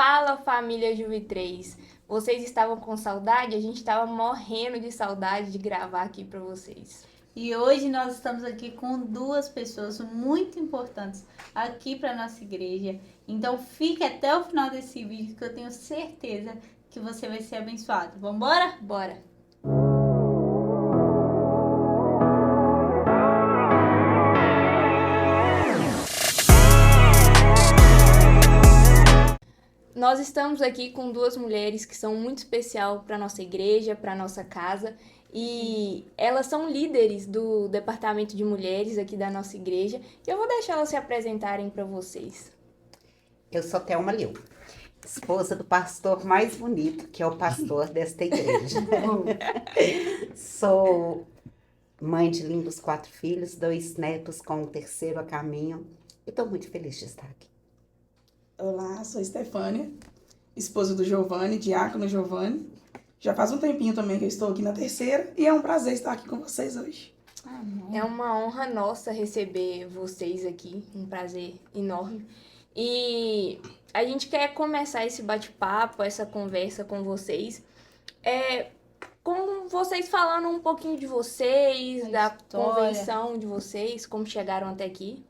Fala, família Juve 3. Vocês estavam com saudade? A gente estava morrendo de saudade de gravar aqui para vocês. E hoje nós estamos aqui com duas pessoas muito importantes aqui para nossa igreja. Então fique até o final desse vídeo que eu tenho certeza que você vai ser abençoado. Vamos embora? Bora! Nós estamos aqui com duas mulheres que são muito especial para nossa igreja, para nossa casa, e elas são líderes do departamento de mulheres aqui da nossa igreja. E eu vou deixar elas se apresentarem para vocês. Eu sou Thelma Liu, esposa do pastor mais bonito, que é o pastor desta igreja. Sou mãe de lindos 4 filhos, 2 netos com o terceiro a caminho. E estou muito feliz de estar aqui. Olá, sou Estefânia, esposa do Giovanni, diácono Giovanni. Já faz um tempinho também que eu estou aqui na terceira e é um prazer estar aqui com vocês hoje. É uma honra nossa receber vocês aqui, um prazer enorme. E a gente quer começar esse bate-papo, essa conversa com vocês, com vocês falando um pouquinho de vocês, da convenção de vocês, como chegaram até aqui.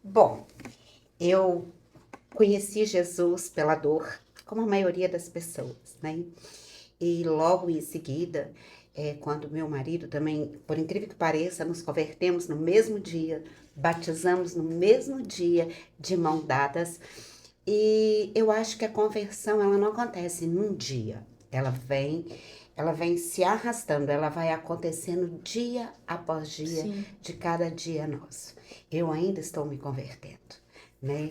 Bom, eu conheci Jesus pela dor, como a maioria das pessoas, né? E logo em seguida, quando meu marido também, por incrível que pareça, nos convertemos no mesmo dia, batizamos no mesmo dia, de mão dadas. E eu acho que a conversão, ela não acontece num dia. Ela vem se arrastando, ela vai acontecendo dia após dia, Sim. de cada dia nosso. Eu ainda estou me convertendo, né?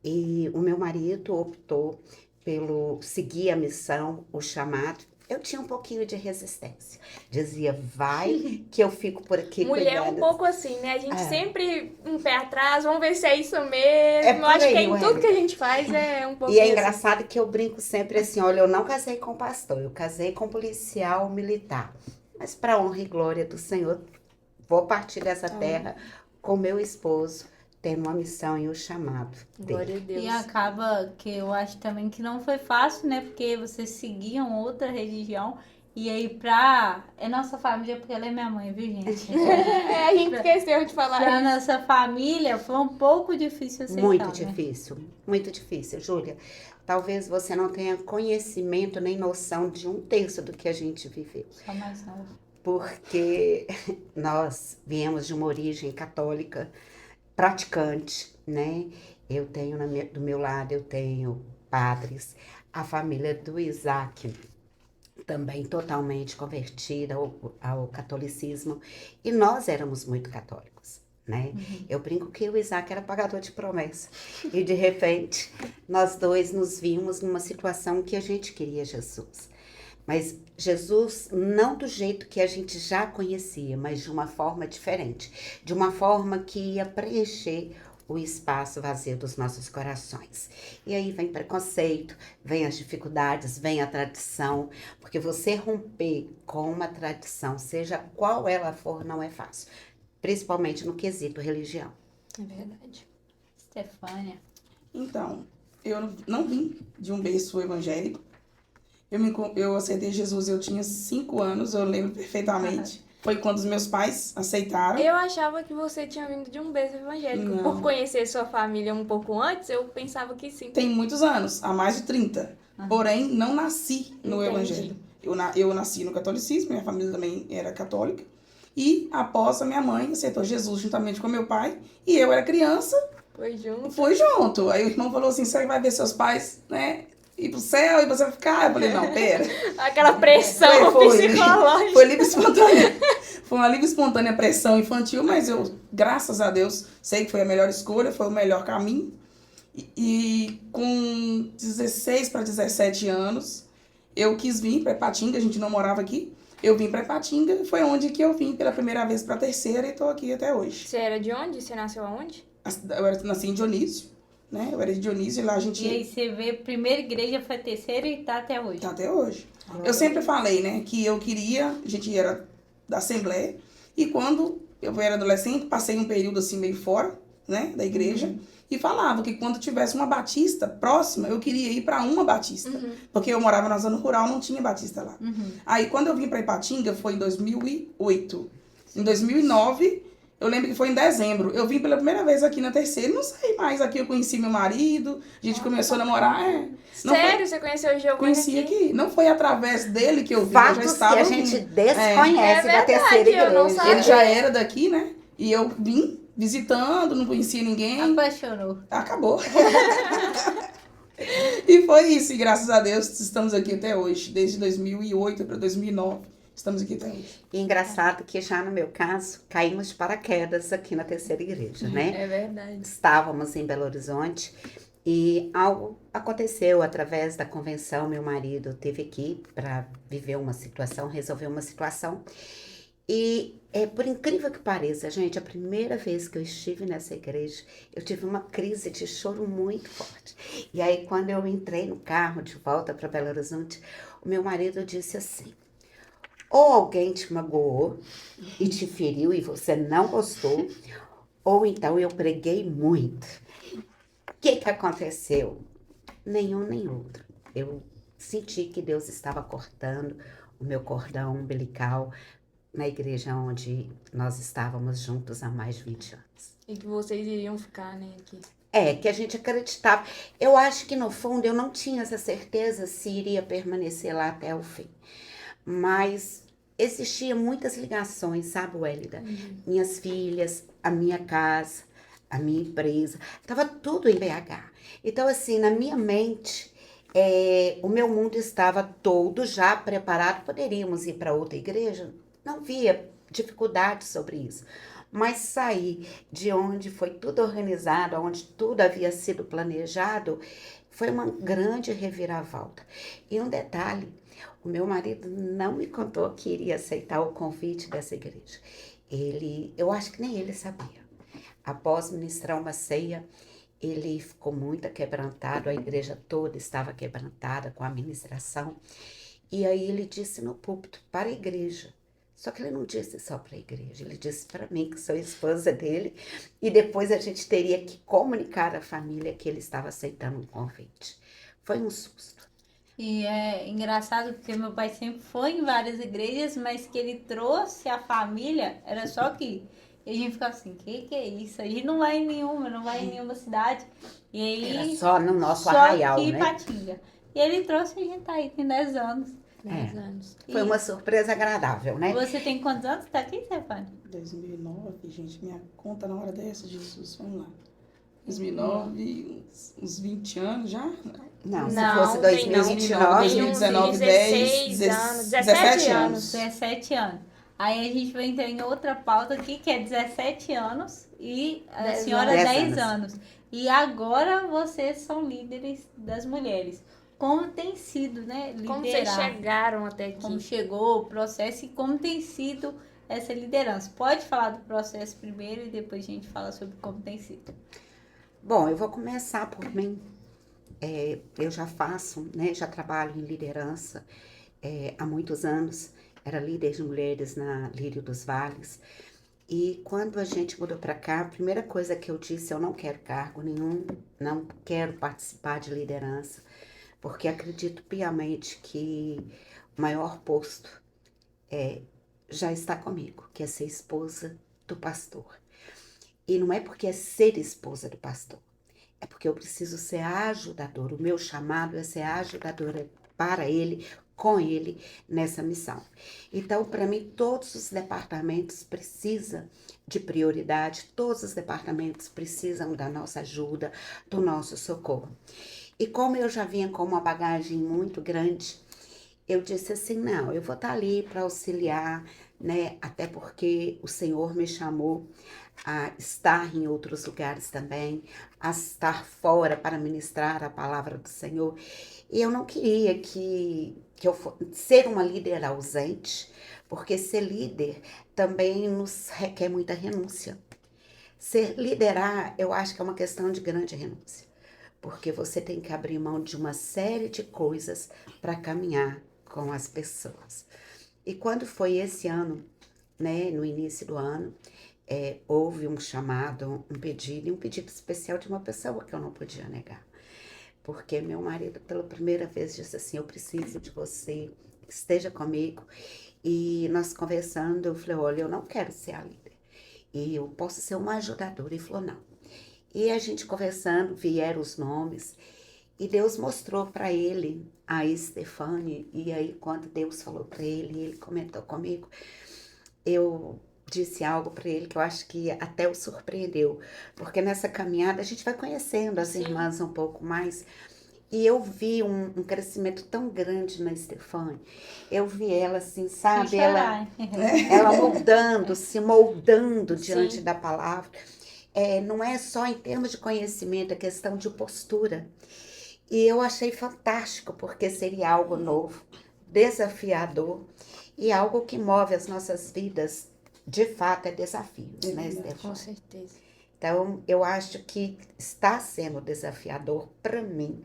E o meu marido optou pelo seguir a missão, o chamado. Eu tinha um pouquinho de resistência. Dizia, vai que eu fico por aqui Mulher é um cuidando. pouco assim, né? A gente É. sempre um pé atrás, vamos ver se é isso mesmo. por Acho aí, que em Wellington. tudo que a gente faz é um pouco E é assim. engraçado que eu brinco sempre assim, olha, eu não casei com pastor, eu casei com policial militar. Mas para honra e glória do Senhor, vou partir dessa terra com meu esposo, tendo uma missão e o chamado Glória dele. a Deus. E acaba que eu acho também que não foi fácil, né? Porque vocês seguiam outra religião. E aí é nossa família, porque ela é minha mãe, viu, gente? A gente esqueceu de falar Pra isso. nossa família foi um pouco difícil aceitar, Muito difícil, Júlia. Talvez você não tenha conhecimento nem noção de 1/3 do que a gente viveu. Só mais novo. Porque nós viemos de uma origem católica, praticante, né? Eu tenho do meu lado, eu tenho padres, a família do Isaac também totalmente convertida ao catolicismo, e nós éramos muito católicos, né? Eu brinco que o Isaac era pagador de promessa, e de repente nós dois nos vimos numa situação que a gente queria Jesus. Mas Jesus não do jeito que a gente já conhecia, mas de uma forma diferente. De uma forma que ia preencher o espaço vazio dos nossos corações. E aí vem preconceito, vem as dificuldades, vem a tradição. Porque você romper com uma tradição, seja qual ela for, não é fácil. Principalmente no quesito religião. É verdade. Estefânia. Então, eu não vim de um berço evangélico. Eu aceitei Jesus, eu tinha 5 anos, eu lembro perfeitamente. Foi quando os meus pais aceitaram. Eu achava que você tinha vindo de um berço evangélico. Não. Por conhecer sua família um pouco antes, eu pensava que sim. Tem muitos anos, há mais de 30. Porém, não nasci no Entendi. evangelho. Eu nasci no catolicismo, minha família também era católica. E após a minha mãe aceitou Jesus juntamente com meu pai. E eu era criança, Foi junto. fui junto. Aí o irmão falou assim, você vai ver seus pais, né, ir pro céu e você vai ficar. Eu falei, não, pera. Aquela pressão Foi. psicológica. Foi livre espontânea. Foi uma livre espontânea pressão infantil, mas eu, graças a Deus, sei que foi a melhor escolha, foi o melhor caminho. E com 16 para 17 anos, eu quis vir para Ipatinga, a gente não morava aqui. Eu vim para Ipatinga e foi onde que eu vim pela primeira vez para a terceira e estou aqui até hoje. Você era de onde? Você nasceu aonde? Nasci em Dionísio, né? Eu era de Dionísio e lá a gente... E aí você vê, a primeira igreja foi a terceira e tá até hoje. Tá até hoje. Eu sempre falei, né, que eu queria, a gente era da Assembleia, e quando eu era adolescente, passei um período assim meio fora, né, da igreja, e falava que quando tivesse uma batista próxima, eu queria ir para uma batista. Porque eu morava na zona rural, não tinha batista lá. Aí quando eu vim para Ipatinga, foi em 2008. Em 2009, eu lembro que foi em dezembro. Eu vim pela primeira vez aqui na Terceira, não saí mais. Aqui eu conheci meu marido, a gente começou a namorar. Não Sério? Você conheceu o Giovanni conheci aqui. Não foi através dele que eu vi, eu já Fatos que estava a gente desconhece É da terceira verdade, eu não igreja. sabia. Ele já era daqui, né? E eu vim visitando, não conhecia ninguém. Apaixonou. Acabou. E foi isso. E graças a Deus estamos aqui até hoje. Desde 2008 para 2009. Estamos aqui até hoje. E engraçado que já no meu caso, caímos de paraquedas aqui na terceira igreja, né? É verdade. Estávamos em Belo Horizonte e algo aconteceu através da convenção. Meu marido teve que ir para viver uma situação, resolver uma situação. E por incrível que pareça, gente, a primeira vez que eu estive nessa igreja, eu tive uma crise de choro muito forte. E aí, quando eu entrei no carro de volta para Belo Horizonte, o meu marido disse assim: ou alguém te magoou e te feriu e você não gostou, ou então eu preguei muito. O que aconteceu? Nenhum nem outro. Eu senti que Deus estava cortando o meu cordão umbilical na igreja onde nós estávamos juntos há mais de 20 anos. E que vocês iriam ficar, né, aqui. Que a gente acreditava. Eu acho que no fundo eu não tinha essa certeza se iria permanecer lá até o fim. Mas existiam muitas ligações, sabe, Wélida? Minhas filhas, a minha casa, a minha empresa, estava tudo em BH. Então, assim, na minha mente, o meu mundo estava todo já preparado. Poderíamos ir para outra igreja? Não via dificuldade sobre isso. Mas sair de onde foi tudo organizado, onde tudo havia sido planejado, foi uma grande reviravolta. E um detalhe, o meu marido não me contou que iria aceitar o convite dessa igreja. Eu acho que nem ele sabia. Após ministrar uma ceia, ele ficou muito quebrantado, a igreja toda estava quebrantada com a ministração. E aí ele disse no púlpito para a igreja. Só que ele não disse só para a igreja, ele disse para mim, que sou esposa dele, e depois a gente teria que comunicar à família que ele estava aceitando um convite. Foi um susto. E é engraçado porque meu pai sempre foi em várias igrejas, mas que ele trouxe a família, era só aqui. E a gente ficava assim, que é isso? A gente não vai em nenhuma, não vai em nenhuma cidade. E aí, Era só no nosso só arraial, aqui em né? Ipatinga. E ele trouxe, a gente tá aí, tem 10 anos. 10 anos. Foi uma surpresa agradável, né? Você tem quantos anos? Tá aqui, Stefani? 2009, gente, minha conta na hora dessa, Jesus, vamos lá. 2009, uns 20 anos já? Não, se Não, fosse tem não. 2029, Tem uns 2019, 16 10, anos, 17 anos. 17 anos. Aí a gente vai entrar em outra pauta aqui, que é 17 anos e a 10 senhora anos. 10 anos. E agora vocês são líderes das mulheres. Como tem sido, né, liderar? Como vocês chegaram até aqui? Como chegou o processo e como tem sido essa liderança. Pode falar do processo primeiro e depois a gente fala sobre como tem sido. Bom, eu vou começar por mim. Eu já faço, né? Já trabalho em liderança há muitos anos. Era líder de mulheres na Lírio dos Vales. E quando a gente mudou para cá, a primeira coisa que eu disse, eu não quero cargo nenhum, não quero participar de liderança, porque acredito piamente que o maior posto já está comigo, que é ser esposa do pastor. E não é porque é ser esposa do pastor, é porque eu preciso ser a ajudadora. O meu chamado é ser a ajudadora para ele, com ele, nessa missão. Então, para mim, todos os departamentos precisam de prioridade, todos os departamentos precisam da nossa ajuda, do nosso socorro. E como eu já vinha com uma bagagem muito grande, eu disse assim, não, eu vou estar ali para auxiliar, né? Até porque o Senhor me chamou a estar em outros lugares também, a estar fora para ministrar a palavra do Senhor. E eu não queria que eu fosse ser uma líder ausente, porque ser líder também nos requer muita renúncia. Liderar, eu acho que é uma questão de grande renúncia, porque você tem que abrir mão de uma série de coisas para caminhar com as pessoas. E quando foi esse ano, né, no início do ano, houve um chamado, um pedido, e um pedido especial de uma pessoa que eu não podia negar. Porque meu marido, pela primeira vez, disse assim, eu preciso de você, esteja comigo. E nós conversando, eu falei, olha, eu não quero ser a líder. E eu posso ser uma ajudadora. Ele falou, não. E a gente conversando, vieram os nomes. E Deus mostrou para ele a Estefânia. E aí, quando Deus falou para ele comentou comigo, eu disse algo para ele que eu acho que até o surpreendeu. Porque nessa caminhada a gente vai conhecendo as irmãs um pouco mais. E eu vi um crescimento tão grande na Estefânia. Eu vi ela assim, sabe? Ela moldando, se moldando diante da palavra. Não é só em termos de conhecimento, é questão de postura. E eu achei fantástico, porque seria algo novo, desafiador e algo que move as nossas vidas. De fato, é desafio, né, Estefânia? Com certeza. Então, eu acho que está sendo desafiador para mim.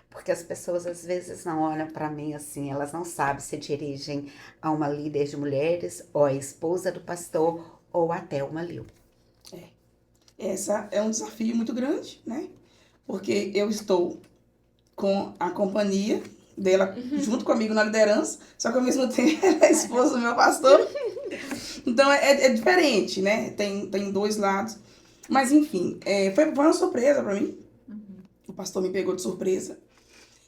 Porque as pessoas às vezes não olham para mim assim, elas não sabem se dirigem a uma líder de mulheres, ou a esposa do pastor, ou até uma Lil. Essa é um desafio muito grande, né? Porque eu estou com a companhia dela junto comigo na liderança, só que ao mesmo tempo ela é a esposa do meu pastor. Então é diferente, né? Tem dois lados. Mas enfim, foi uma surpresa para mim. O pastor me pegou de surpresa.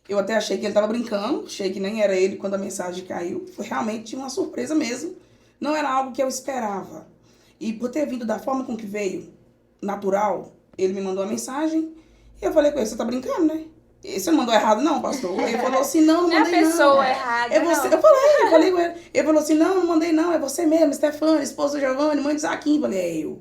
Eu até achei que ele estava brincando, achei que nem era ele quando a mensagem caiu. Foi realmente uma surpresa mesmo. Não era algo que eu esperava. E por ter vindo da forma com que veio, natural, ele me mandou a mensagem e eu falei com ele, você tá brincando, né? Você não mandou errado não, pastor? Ele falou assim, não mandei não. Não é a pessoa errada, é você. não. Eu falei com ele. Ele falou assim, não mandei não, é você mesmo, Stefânia, esposa do Giovanni, mãe de Zaquim. Eu falei, é eu.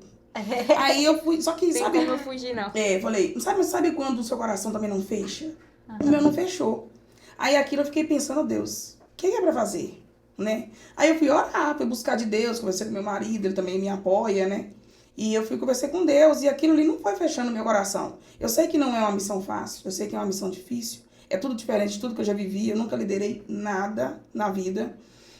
Aí eu fui, só que, Tem sabe... como eu fugir, não. Eu falei, sabe quando o seu coração também não fecha? O meu não fechou. Aí aquilo eu fiquei pensando, Deus, o que é pra fazer? Né? Aí eu fui orar, fui buscar de Deus, conversei com meu marido, ele também me apoia, né? E eu fui conversar com Deus e aquilo ali não foi fechando meu coração. Eu sei que não é uma missão fácil, eu sei que é uma missão difícil. É tudo diferente de tudo que eu já vivi, eu nunca liderei nada na vida.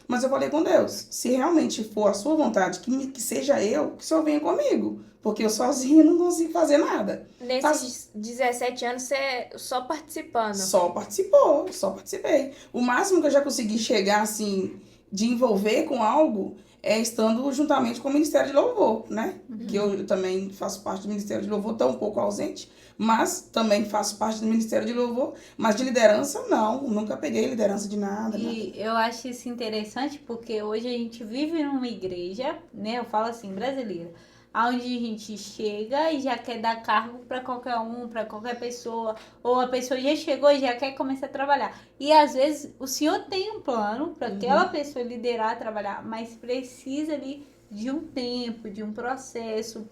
Mas eu falei com Deus, se realmente for a sua vontade, que seja eu, que o Senhor venha comigo. Porque eu sozinha não consigo fazer nada. Nesses 17 anos, você só participando. Só participei. O máximo que eu já consegui chegar, assim, de envolver com algo é estando juntamente com o Ministério de Louvor, né? Que eu também faço parte do Ministério de Louvor, tão um pouco ausente, mas também faço parte do Ministério de Louvor, mas de liderança, não. Nunca peguei liderança de nada. E eu acho isso interessante porque hoje a gente vive numa igreja, né? Eu falo assim, brasileira, onde a gente chega e já quer dar cargo para qualquer um, para qualquer pessoa, ou a pessoa já chegou e já quer começar a trabalhar. E às vezes o senhor tem um plano para aquela pessoa liderar, trabalhar, mas precisa ali de um tempo, de um processo,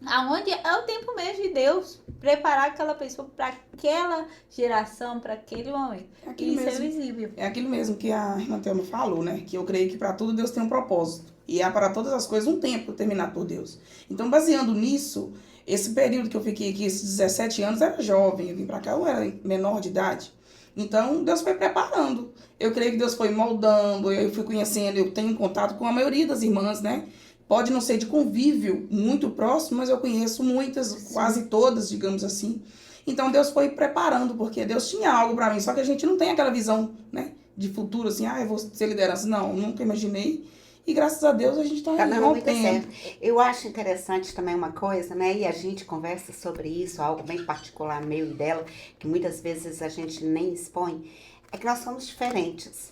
aonde é o tempo mesmo de Deus preparar aquela pessoa para aquela geração, para aquele momento. E isso mesmo. É visível. É aquilo mesmo que a irmã Thelma falou, né? Que eu creio que para tudo Deus tem um propósito. E há para todas as coisas um tempo determinado por Deus. Então, baseando nisso, esse período que eu fiquei aqui, esses 17 anos, era jovem. Eu vim para cá, eu era menor de idade. Então, Deus foi preparando. Eu creio que Deus foi moldando, eu fui conhecendo, eu tenho contato com a maioria das irmãs, né? Pode não ser de convívio muito próximo, mas eu conheço muitas, quase todas, digamos assim. Então, Deus foi preparando, porque Deus tinha algo para mim. Só que a gente não tem aquela visão, né, de futuro, assim, eu vou ser liderança. Não, nunca imaginei. E graças a Deus a gente está rompendo. Eu acho interessante também uma coisa, né? E a gente conversa sobre isso, algo bem particular meu e dela, que muitas vezes a gente nem expõe, é que nós somos diferentes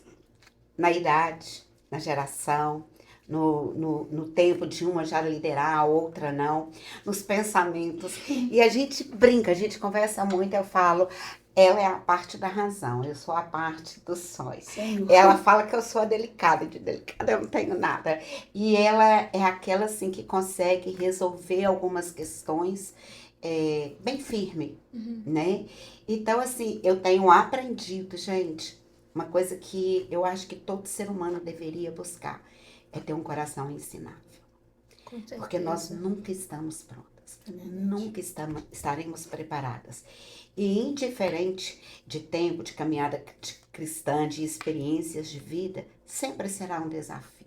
na idade, na geração, no tempo de uma já liderar, a outra não, nos pensamentos. E a gente brinca, a gente conversa muito, eu falo, ela é a parte da razão, eu sou a parte dos sóis. Ela fala que eu sou a delicada, de delicada eu não tenho nada. E ela é aquela assim que consegue resolver algumas questões bem firme, né? Então, assim, eu tenho aprendido, gente, uma coisa que eu acho que todo ser humano deveria buscar, é ter um coração ensinável. Porque nós nunca estamos prontas, nunca estaremos preparadas. E indiferente de tempo, de caminhada cristã, de experiências de vida, sempre será um desafio.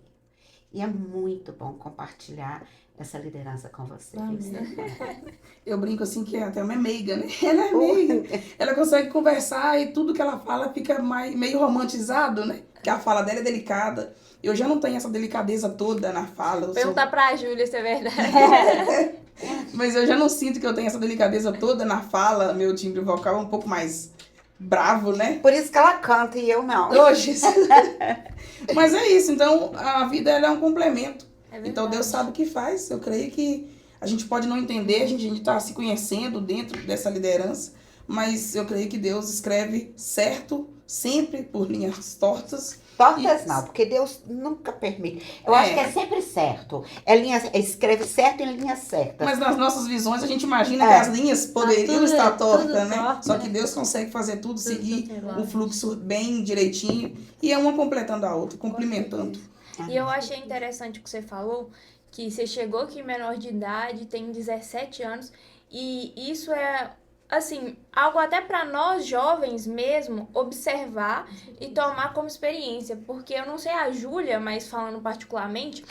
E é muito bom compartilhar essa liderança com você. Amém. Eu brinco assim que a Thelma é meiga, né? Ela é meiga. Ela consegue conversar e tudo que ela fala fica meio romantizado, né? Porque a fala dela é delicada. Eu já não tenho essa delicadeza toda na fala. Perguntar pra Júlia se é verdade. Mas eu já não sinto que eu tenho essa delicadeza toda na fala. Meu timbre vocal é um pouco mais bravo, né? Por isso que ela canta e eu não. Hoje. Mas é isso. Então, a vida ela é um complemento. É verdade. Então, Deus sabe o que faz. Eu creio que a gente pode não entender, a gente está se conhecendo dentro dessa liderança, mas eu creio que Deus escreve certo, sempre por linhas tortas. Tortas não, porque Deus nunca permite. Eu acho que é sempre certo. Escreve certo em linhas certas. Mas nas nossas visões, a gente imagina que as linhas poderiam tudo- estar tudo tortas, né? torto, Só né? que Deus consegue fazer tudo, seguir tudo o fluxo bem direitinho. E é uma completando a outra, complementando. E eu achei interessante o que você falou, que você chegou aqui menor de idade, tem 17 anos, e isso é, assim, algo até para nós jovens mesmo observar e tomar como experiência, porque eu não sei a Júlia, mas falando particularmente,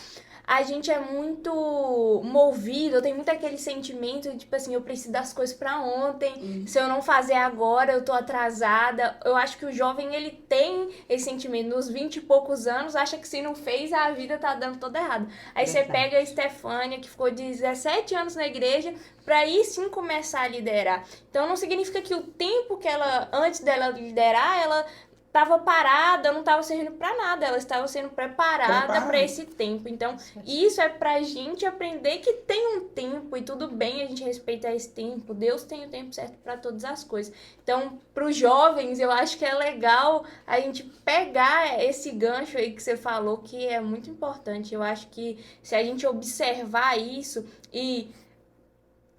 a gente é muito movido, tem muito aquele sentimento de, tipo assim, eu preciso das coisas pra ontem, se eu não fazer agora, eu tô atrasada. Eu acho que o jovem, ele tem esse sentimento, nos 20 e poucos anos, acha que se não fez, a vida tá dando toda errada. Aí você Verdade. pega a Estefânia, que ficou 17 anos na igreja, pra aí sim começar a liderar. Então não significa que o tempo que ela, antes dela liderar, ela estava parada, não estava servindo para nada, ela estava sendo preparada para esse tempo. Então, isso é pra gente aprender que tem um tempo e tudo bem a gente respeitar esse tempo. Deus tem o tempo certo para todas as coisas. Então, para os jovens, eu acho que é legal a gente pegar esse gancho aí que você falou, que é muito importante. Eu acho que se a gente observar isso e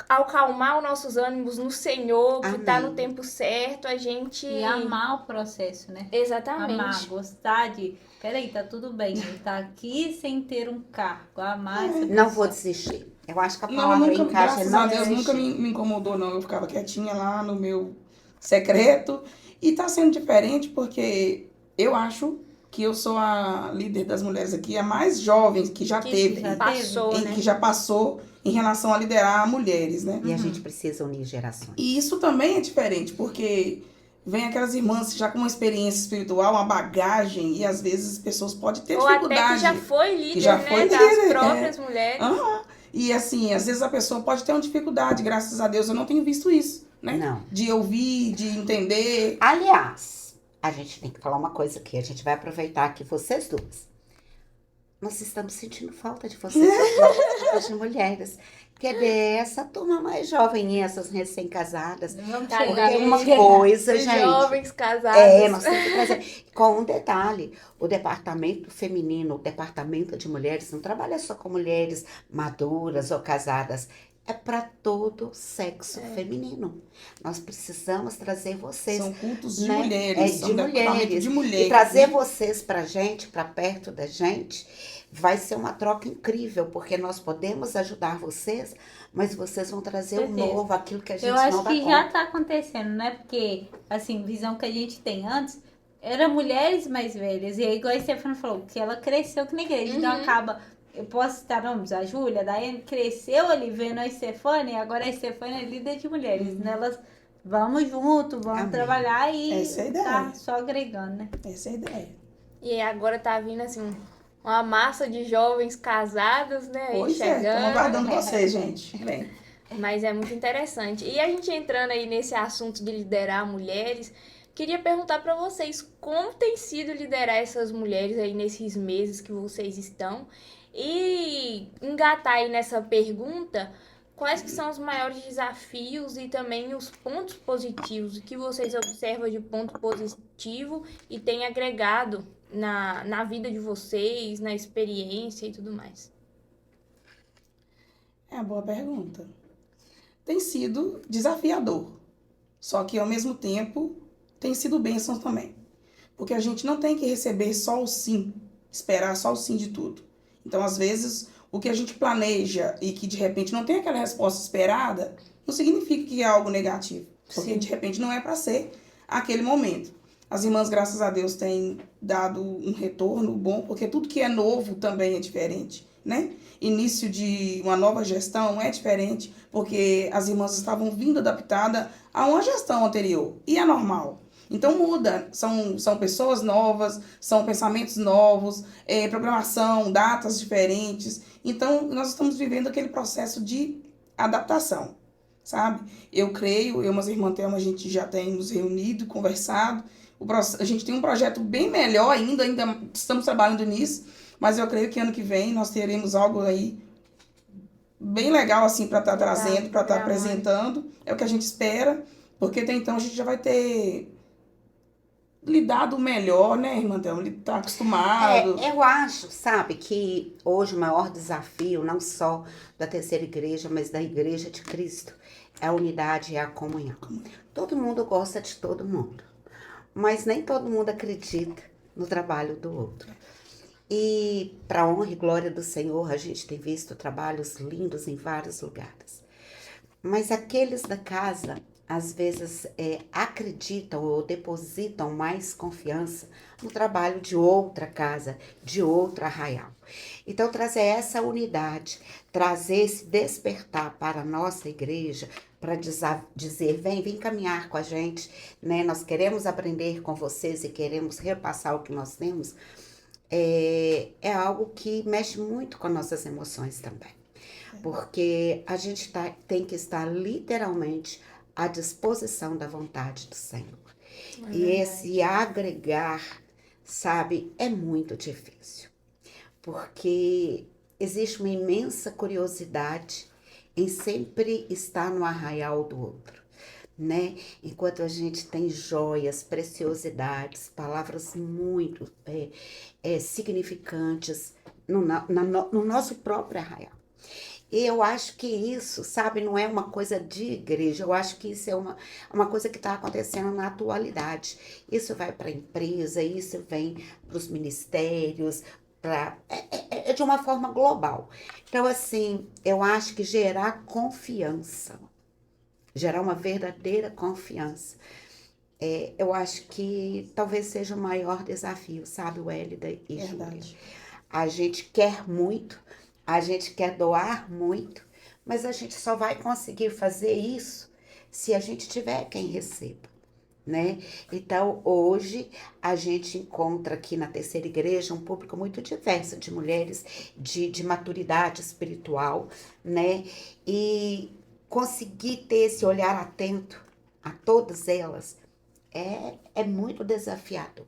acalmar os nossos ânimos no Senhor, que tá Amém. no tempo certo, a gente... E amar o processo, né? Exatamente. Amar, gostar de... Peraí, tá tudo bem. Ele tá aqui sem ter um cargo. Amar essa pessoa. Não vou desistir. Eu acho que a Não, palavra nunca, encaixa graças não a Deus, nunca desistir. me incomodou, não. Eu ficava quietinha lá no meu secreto. E tá sendo diferente porque eu acho que eu sou a líder das mulheres aqui, a mais jovem que já teve, já Passou, né? que já passou em relação a liderar mulheres, né? E a gente precisa unir gerações. E isso também é diferente, porque vem aquelas irmãs já com uma experiência espiritual, uma bagagem, e às vezes as pessoas podem ter Ou até dificuldade. que já foi líder, já né? foi das líder, próprias mulheres. Aham. E assim, às vezes a pessoa pode ter uma dificuldade, graças a Deus eu não tenho visto isso, né? Não. De ouvir, de entender. Aliás, a gente tem que falar uma coisa aqui. A gente vai aproveitar aqui vocês duas. Nós estamos sentindo falta de vocês, as mulheres. Que dessa turma mais jovem, essas recém-casadas. Vamos Tá, chegar. Porque uma chegar. coisa, Os gente. jovens casados. Nós temos que trazer. Com um detalhe: o departamento feminino, o departamento de mulheres, não trabalha só com mulheres maduras ou casadas. É para todo sexo feminino. Nós precisamos trazer vocês. São cultos de né? mulheres. De são departamento mulheres. de mulheres. E trazer né? vocês pra gente, pra perto da gente, vai ser uma troca incrível, porque nós podemos ajudar vocês, mas vocês vão trazer o Certeza. novo, aquilo que a gente Eu não acho dá que conta. já tá acontecendo, né? Porque, assim, visão que a gente tem antes, era mulheres mais velhas. E aí, igual a Stefania falou, que ela cresceu aqui na igreja. Então, acaba... Eu posso citar nomes, a Júlia, a Daiane cresceu ali vendo a Stefania, e agora a Stefania é líder de mulheres. Nelas, vamos junto, vamos Amém. trabalhar e Essa é a ideia. tá só agregando, né? Essa é a ideia. E agora tá vindo, assim, uma massa de jovens casados, né? Aí Pois é, estamos aguardando chegando. vocês, gente. Vem. Mas é muito interessante. E a gente entrando aí nesse assunto de liderar mulheres, queria perguntar pra vocês como tem sido liderar essas mulheres aí nesses meses que vocês estão. E engatar aí nessa pergunta, quais que são os maiores desafios e também os pontos positivos, o que vocês observam de ponto positivo e tem agregado na vida de vocês, na experiência e tudo mais. É uma boa pergunta. Tem sido desafiador. Só que, ao mesmo tempo, tem sido bênção também. Porque a gente não tem que receber só o sim, esperar só o sim de tudo. Então, às vezes, o que a gente planeja e que, de repente, não tem aquela resposta esperada, não significa que é algo negativo. Porque, de repente, não é para ser aquele momento. As irmãs, graças a Deus, têm dado um retorno bom, porque tudo que é novo também é diferente. né? Início de uma nova gestão é diferente, porque as irmãs estavam vindo adaptadas a uma gestão anterior, e é normal. Então muda, são pessoas novas, são pensamentos novos, programação, datas diferentes. Então nós estamos vivendo aquele processo de adaptação, sabe? Eu creio, eu e umas irmãs Thelma, a gente já tem nos reunido, conversado. A gente tem um projeto bem melhor ainda estamos trabalhando nisso, mas eu creio que ano que vem nós teremos algo aí bem legal assim para estar trazendo, para estar apresentando. É o que a gente espera, porque até então a gente já vai ter lidado melhor, né, irmã Thelma? Ele tá acostumado. Eu acho, sabe, que hoje o maior desafio, não só da terceira igreja, mas da igreja de Cristo, é a unidade e a comunhão. Todo mundo gosta de todo mundo, mas nem todo mundo acredita no trabalho do outro. E para honra e glória do Senhor, a gente tem visto trabalhos lindos em vários lugares. Mas aqueles da casa, às vezes, acreditam ou depositam mais confiança no trabalho de outra casa, de outro arraial. Então, trazer essa unidade, trazer esse despertar para a nossa igreja, para dizer, vem caminhar com a gente, né? Nós queremos aprender com vocês e queremos repassar o que nós temos, é algo que mexe muito com nossas emoções também. Porque a gente tem que estar literalmente à disposição da vontade do Senhor. E esse agregar, sabe, é muito difícil. Porque existe uma imensa curiosidade em sempre estar no arraial do outro, né? Enquanto a gente tem joias, preciosidades, palavras muito significantes no nosso próprio arraial. E eu acho que isso, sabe, não é uma coisa de igreja, eu acho que isso é uma coisa que está acontecendo na atualidade. Isso vai para a empresa, isso vem para os ministérios, é de uma forma global. Então, assim, eu acho que gerar confiança, gerar uma verdadeira confiança, eu acho que talvez seja o maior desafio, sabe, Wélida e Júlia? A gente quer muito, a gente quer doar muito, mas a gente só vai conseguir fazer isso se a gente tiver quem receba, né? Então, hoje, a gente encontra aqui na terceira igreja um público muito diverso de mulheres de maturidade espiritual, né? E conseguir ter esse olhar atento a todas elas é muito desafiador,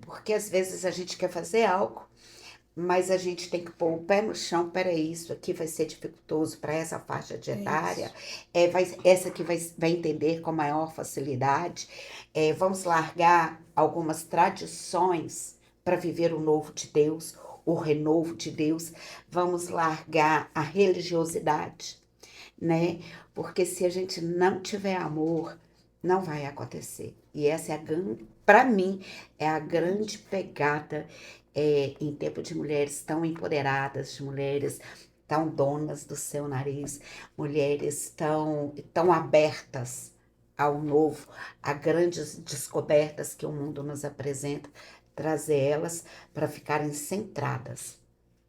porque às vezes a gente quer fazer algo, mas a gente tem que pôr o pé no chão. Peraí, isso aqui vai ser dificultoso para essa faixa de etária, essa aqui vai entender com maior facilidade, vamos largar algumas tradições para viver o novo de Deus, o renovo de Deus, vamos largar a religiosidade, né? Porque se a gente não tiver amor, não vai acontecer. E essa para mim, é a grande pegada em tempo de mulheres tão empoderadas, de mulheres tão donas do seu nariz, mulheres tão abertas ao novo, a grandes descobertas que o mundo nos apresenta, trazer elas para ficarem centradas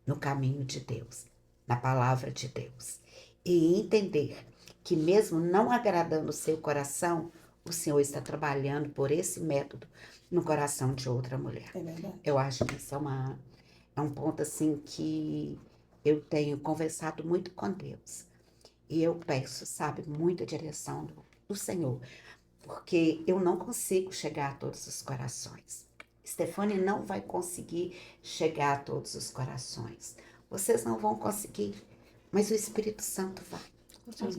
no caminho de Deus, na palavra de Deus. E entender que mesmo não agradando o seu coração, o Senhor está trabalhando por esse método no coração de outra mulher. É verdade. Eu acho que isso é um ponto assim que eu tenho conversado muito com Deus. E eu peço, sabe, muita direção do Senhor, porque eu não consigo chegar a todos os corações. Stefane não vai conseguir chegar a todos os corações. Vocês não vão conseguir, mas o Espírito Santo vai.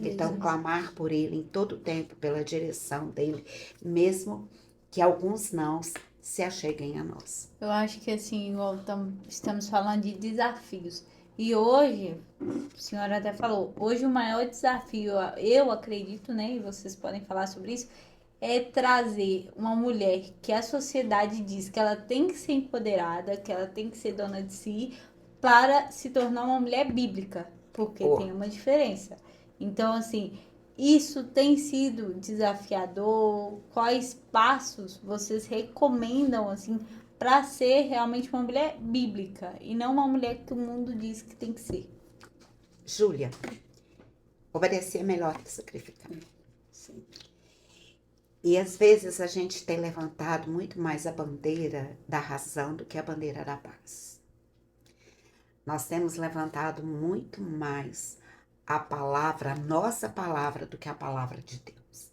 Então, clamar por ele em todo o tempo, pela direção dele, mesmo que alguns não se acheguem a nós. Eu acho que assim, igual estamos falando de desafios. E hoje, a senhora até falou, hoje o maior desafio, eu acredito, né, e vocês podem falar sobre isso, é trazer uma mulher que a sociedade diz que ela tem que ser empoderada, que ela tem que ser dona de si, para se tornar uma mulher bíblica, porque tem uma diferença. Então, assim, isso tem sido desafiador? Quais passos vocês recomendam, assim, para ser realmente uma mulher bíblica e não uma mulher que o mundo diz que tem que ser. Júlia, obedecer é melhor que sacrificar. Sim. E às vezes a gente tem levantado muito mais a bandeira da razão do que a bandeira da paz. Nós temos levantado muito mais a palavra, a nossa palavra, do que a palavra de Deus.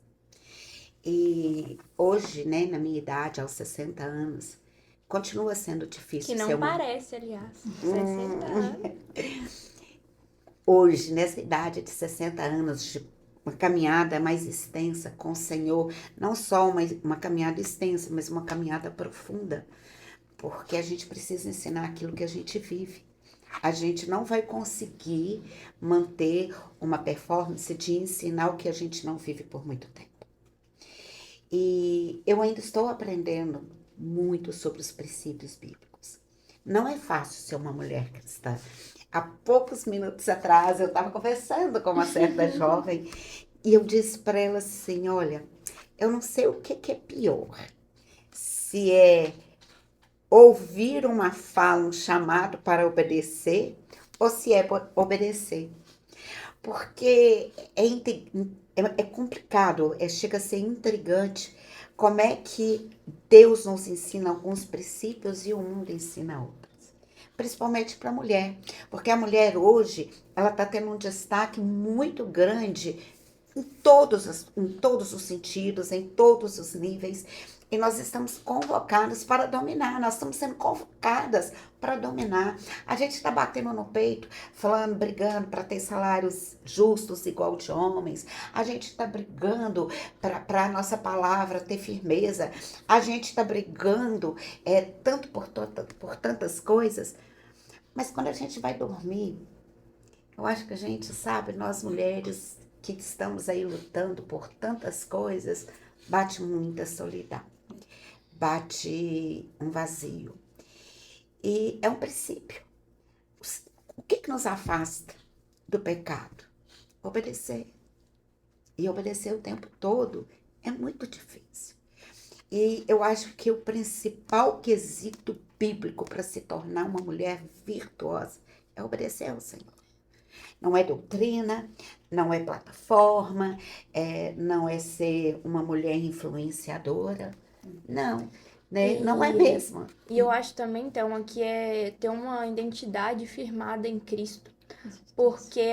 E hoje, né, na minha idade, aos 60 anos, continua sendo difícil Que não ser uma... parece, aliás. 60 anos. Hoje, nessa idade de 60 anos, de uma caminhada mais extensa com o Senhor, não só uma caminhada extensa, mas uma caminhada profunda, porque a gente precisa ensinar aquilo que a gente vive. A gente não vai conseguir manter uma performance de ensinar o que a gente não vive por muito tempo. E eu ainda estou aprendendo muito sobre os princípios bíblicos. Não é fácil ser uma mulher cristã. Há poucos minutos atrás eu estava conversando com uma certa jovem e eu disse para ela assim, olha, eu não sei o que é pior, se é ouvir uma fala, um chamado para obedecer, ou se é obedecer. Porque é complicado, chega a ser intrigante como é que Deus nos ensina alguns princípios e o mundo ensina outros. Principalmente para a mulher, porque a mulher hoje, ela está tendo um destaque muito grande em todos os sentidos, em todos os níveis. E nós estamos convocadas para dominar, nós estamos sendo convocadas para dominar. A gente está batendo no peito, falando, brigando para ter salários justos igual de homens. A gente está brigando para a nossa palavra ter firmeza. A gente está brigando tanto por tantas coisas. Mas quando a gente vai dormir, eu acho que a gente sabe, nós mulheres que estamos aí lutando por tantas coisas, bate muita solidão. Bate um vazio. E é um princípio. O que nos afasta do pecado? Obedecer. E obedecer o tempo todo é muito difícil. E eu acho que o principal quesito bíblico para se tornar uma mulher virtuosa é obedecer ao Senhor. Não é doutrina, não é plataforma, não é ser uma mulher influenciadora. Não, né? Não é mesmo. E eu acho também, Thelma, que é ter uma identidade firmada em Cristo. Porque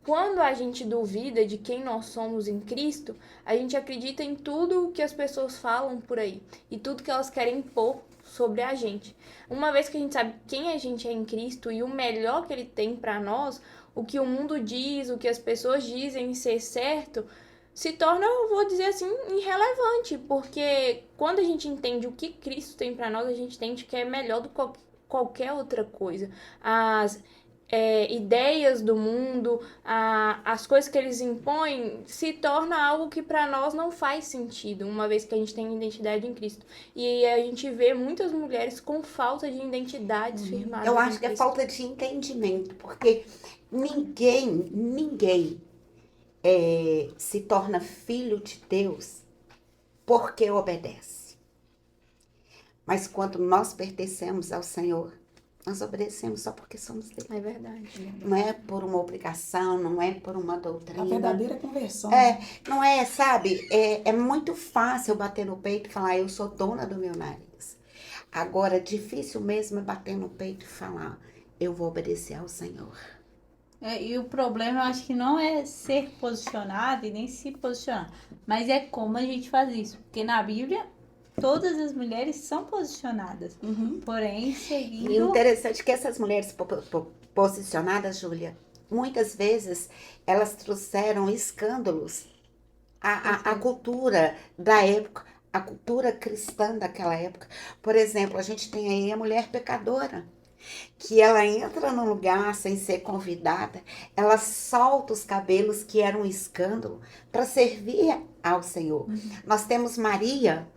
quando a gente duvida de quem nós somos em Cristo, a gente acredita em tudo que as pessoas falam por aí. E tudo que elas querem impor sobre a gente. Uma vez que a gente sabe quem a gente é em Cristo e o melhor que Ele tem para nós, o que o mundo diz, o que as pessoas dizem ser certo, se torna, eu vou dizer assim, irrelevante, porque quando a gente entende o que Cristo tem para nós, a gente entende que é melhor do que qualquer outra coisa. As ideias do mundo, as coisas que eles impõem, se torna algo que para nós não faz sentido, uma vez que a gente tem identidade em Cristo. E a gente vê muitas mulheres com falta de identidades firmadas Eu em acho que é Cristo. falta de entendimento, porque ninguém se torna filho de Deus porque obedece. Mas quando nós pertencemos ao Senhor, nós obedecemos só porque somos dele. É verdade. Não é por uma obrigação, não é por uma A doutrina. verdadeira conversão. Não é, sabe? É muito fácil eu bater no peito e falar, eu sou dona do meu nariz. Agora, difícil mesmo é bater no peito e falar, eu vou obedecer ao Senhor. E o problema, eu acho que não é ser posicionado e nem se posicionar, mas é como a gente faz isso. Porque na Bíblia, todas as mulheres são posicionadas, porém E seguindo... interessante que essas mulheres posicionadas, Júlia, muitas vezes elas trouxeram escândalos à cultura da época, à cultura cristã daquela época. Por exemplo, a gente tem aí a mulher pecadora, que ela entra num lugar sem ser convidada, ela solta os cabelos, que era um escândalo, para servir ao Senhor. Nós temos Maria,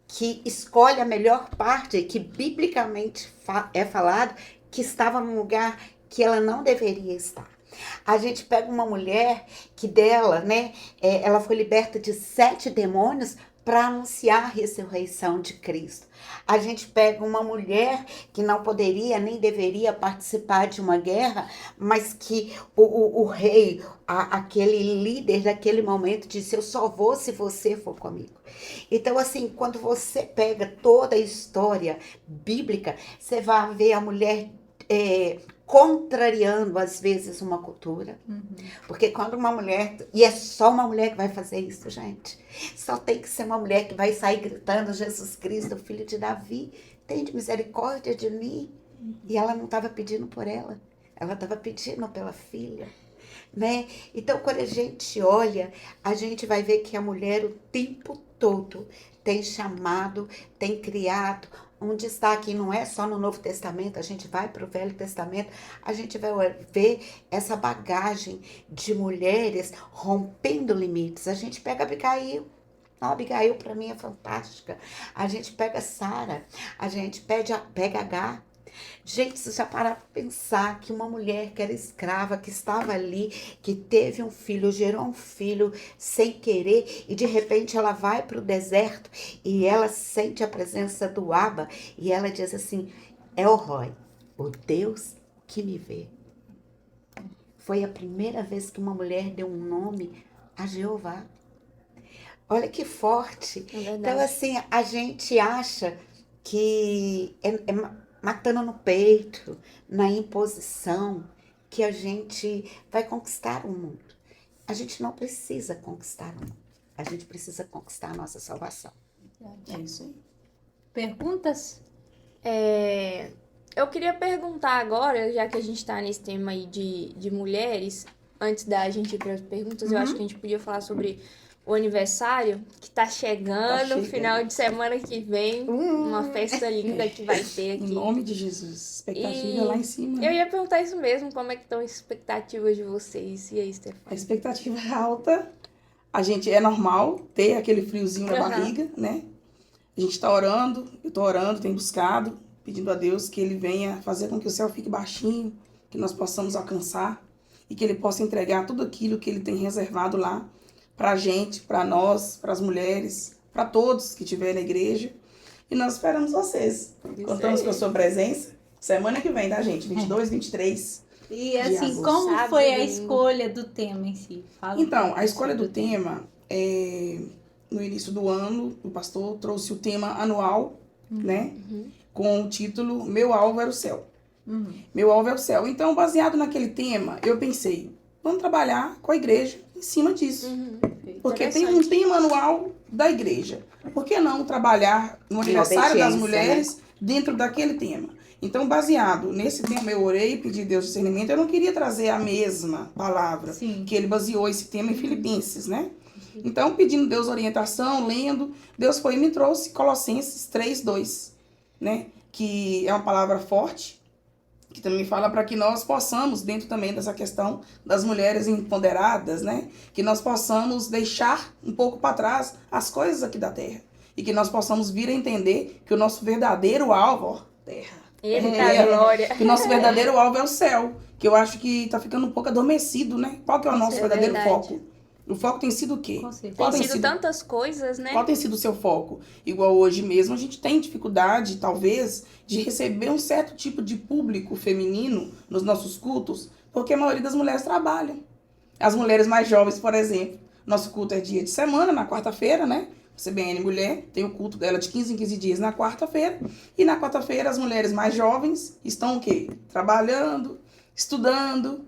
que escolhe a melhor parte, que biblicamente é falado, que estava num lugar que ela não deveria estar. A gente pega uma mulher que dela, né, ela foi liberta de 7 demônios para anunciar a ressurreição de Cristo. A gente pega uma mulher que não poderia nem deveria participar de uma guerra, mas que o rei, aquele líder daquele momento, disse: eu só vou se você for comigo. Então, assim, quando você pega toda a história bíblica, você vai ver a mulher contrariando, às vezes, uma cultura. Porque quando uma mulher... E é só uma mulher que vai fazer isso, gente. Só tem que ser uma mulher que vai sair gritando: Jesus Cristo, filho de Davi, tem misericórdia de mim. E ela não estava pedindo por ela. Ela estava pedindo pela filha. Né? Então, quando a gente olha, a gente vai ver que a mulher o tempo todo tem chamado, tem criado um destaque. Não é só no Novo Testamento, a gente vai para o Velho Testamento, a gente vai ver essa bagagem de mulheres rompendo limites. A gente pega Abigail. A Abigail, para mim, é fantástica. A gente pega Sara, a gente pega Agar. Gente, você já para pensar que uma mulher que era escrava, que estava ali, que teve um filho, gerou um filho sem querer, e de repente ela vai para o deserto e ela sente a presença do Abba e ela diz assim: El Roi, o Deus que me vê. Foi a primeira vez que uma mulher deu um nome a Jeová. Olha que forte. Então, assim, a gente acha que matando no peito, na imposição, que a gente vai conquistar o mundo. A gente não precisa conquistar o mundo. A gente precisa conquistar a nossa salvação. É isso aí. Perguntas? Eu queria perguntar agora, já que a gente tá nesse tema aí de mulheres, antes da gente ir para as perguntas, eu acho que a gente podia falar sobre o aniversário que tá chegando, final de semana que vem, uma festa linda que vai ter aqui. Em nome de Jesus, expectativa lá em cima. Eu ia perguntar isso mesmo, como é que estão as expectativas de vocês? E aí, Stefania? A expectativa é alta. A gente é normal ter aquele friozinho na barriga, né? A gente tá orando, eu tô orando, tenho buscado, pedindo a Deus que Ele venha fazer com que o céu fique baixinho, que nós possamos alcançar e que Ele possa entregar tudo aquilo que Ele tem reservado lá pra gente, pra nós, pras mulheres, pra todos que estiverem na igreja. E nós esperamos vocês. Contamos com a sua presença. Semana que vem, tá, gente? 22, 23. E assim, como Sábado, foi a domingo. escolha do tema em si? Fala Então, a escolha do tema, no início do ano, o pastor trouxe o tema anual, né? Com o título Meu Alvo era o Céu. Meu alvo é o céu. Então, baseado naquele tema, eu pensei, vamos trabalhar com a igreja em cima disso. Porque tem um tema anual da igreja. Por que não trabalhar no aniversário das mulheres dentro daquele tema? Então, baseado nesse tema, eu orei e pedi a Deus discernimento. Eu não queria trazer a mesma palavra que ele baseou esse tema em Filipenses, né? Então, pedindo a Deus orientação, lendo, Deus foi e me trouxe Colossenses 3:2, né? Que é uma palavra forte, que também fala para que nós possamos, dentro também dessa questão das mulheres empoderadas, né? Que nós possamos deixar um pouco para trás as coisas aqui da terra. E que nós possamos vir a entender que o nosso verdadeiro alvo, terra. Eita, glória. Que o nosso verdadeiro alvo é o céu. Que eu acho que tá ficando um pouco adormecido, né? Qual que é o nosso verdadeiro foco? O foco tem sido o quê? Tem sido tantas coisas, né? Qual tem sido o seu foco? Igual hoje mesmo, a gente tem dificuldade, talvez, de receber um certo tipo de público feminino nos nossos cultos, porque a maioria das mulheres trabalham. As mulheres mais jovens, por exemplo, nosso culto é dia de semana, na quarta-feira, né? CBN Mulher tem o culto dela de 15 em 15 dias na quarta-feira. E na quarta-feira as mulheres mais jovens estão o quê? Trabalhando, estudando.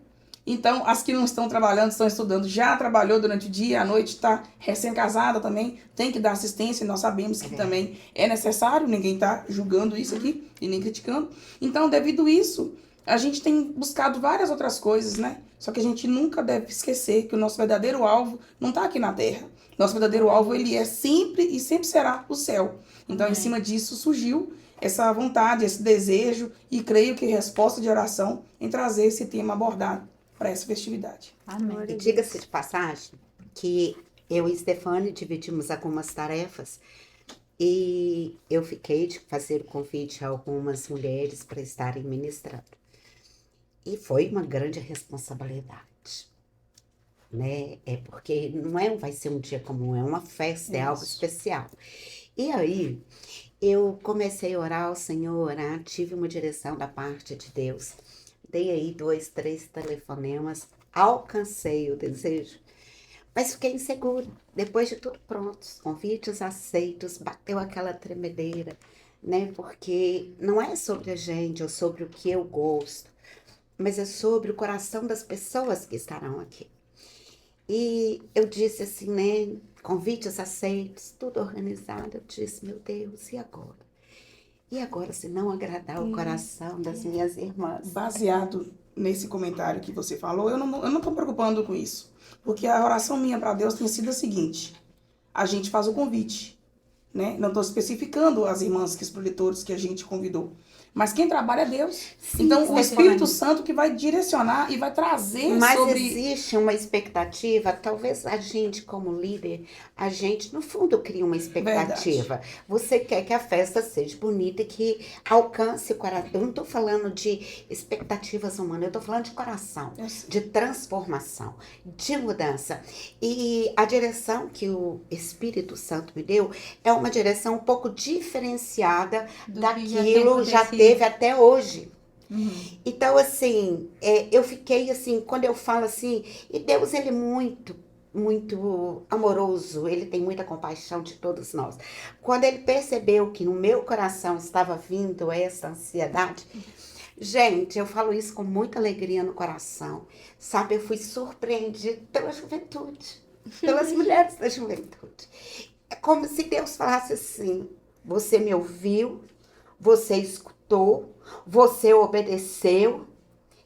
Então, as que não estão trabalhando, estão estudando, já trabalhou durante o dia, à noite está recém-casada também, tem que dar assistência, e nós sabemos que também é necessário, ninguém está julgando isso aqui e nem criticando. Então, devido a isso, a gente tem buscado várias outras coisas, né? Só que a gente nunca deve esquecer que o nosso verdadeiro alvo não está aqui na Terra. Nosso verdadeiro alvo, ele é sempre e sempre será o céu. Então, em cima disso, surgiu essa vontade, esse desejo, e creio que resposta de oração em trazer esse tema abordado para essa festividade. Amém. E diga-se de passagem que eu e Stefania dividimos algumas tarefas e eu fiquei de fazer o convite a algumas mulheres para estarem ministrando. E foi uma grande responsabilidade. né? É porque vai ser um dia comum, é uma festa, é algo Isso. especial. E aí, eu comecei a orar ao Senhor, orar, tive uma direção da parte de Deus. Dei aí 2, 3 telefonemas, alcancei o desejo, mas fiquei insegura. Depois de tudo pronto, os convites aceitos, bateu aquela tremedeira, né? Porque não é sobre a gente ou sobre o que eu gosto, mas é sobre o coração das pessoas que estarão aqui. E eu disse assim, né? Convites aceitos, tudo organizado. Eu disse, meu Deus, e agora? E agora, se não agradar o coração das minhas irmãs? Baseado nesse comentário que você falou, eu não tô preocupando com isso. Porque a oração minha para Deus tem sido a seguinte: a gente faz o convite, né? Não estou especificando as irmãs que expositores que a gente convidou. Mas quem trabalha é Deus. Sim, Então, o Espírito Stefane. Santo que vai direcionar e vai trazer Mas sobre... existe uma expectativa, talvez a gente, como líder, a gente, no fundo, cria uma expectativa. Você quer que a festa seja bonita e que alcance o coração. Eu não estou falando de expectativas humanas, eu estou falando de coração, Eu sei. de transformação, de mudança. E a direção que o Espírito Santo me deu é uma direção um pouco diferenciada Do que já tem daquilo já acontecido. teve até hoje. Uhum. Então, assim, eu fiquei assim, quando eu falo assim, e Deus, ele é muito, muito amoroso, ele tem muita compaixão de todos nós. Quando ele percebeu que no meu coração estava vindo essa ansiedade, gente, eu falo isso com muita alegria no coração, sabe? Eu fui surpreendida pela juventude, pelas mulheres da juventude. É como se Deus falasse assim: você me ouviu, você escutou, você obedeceu.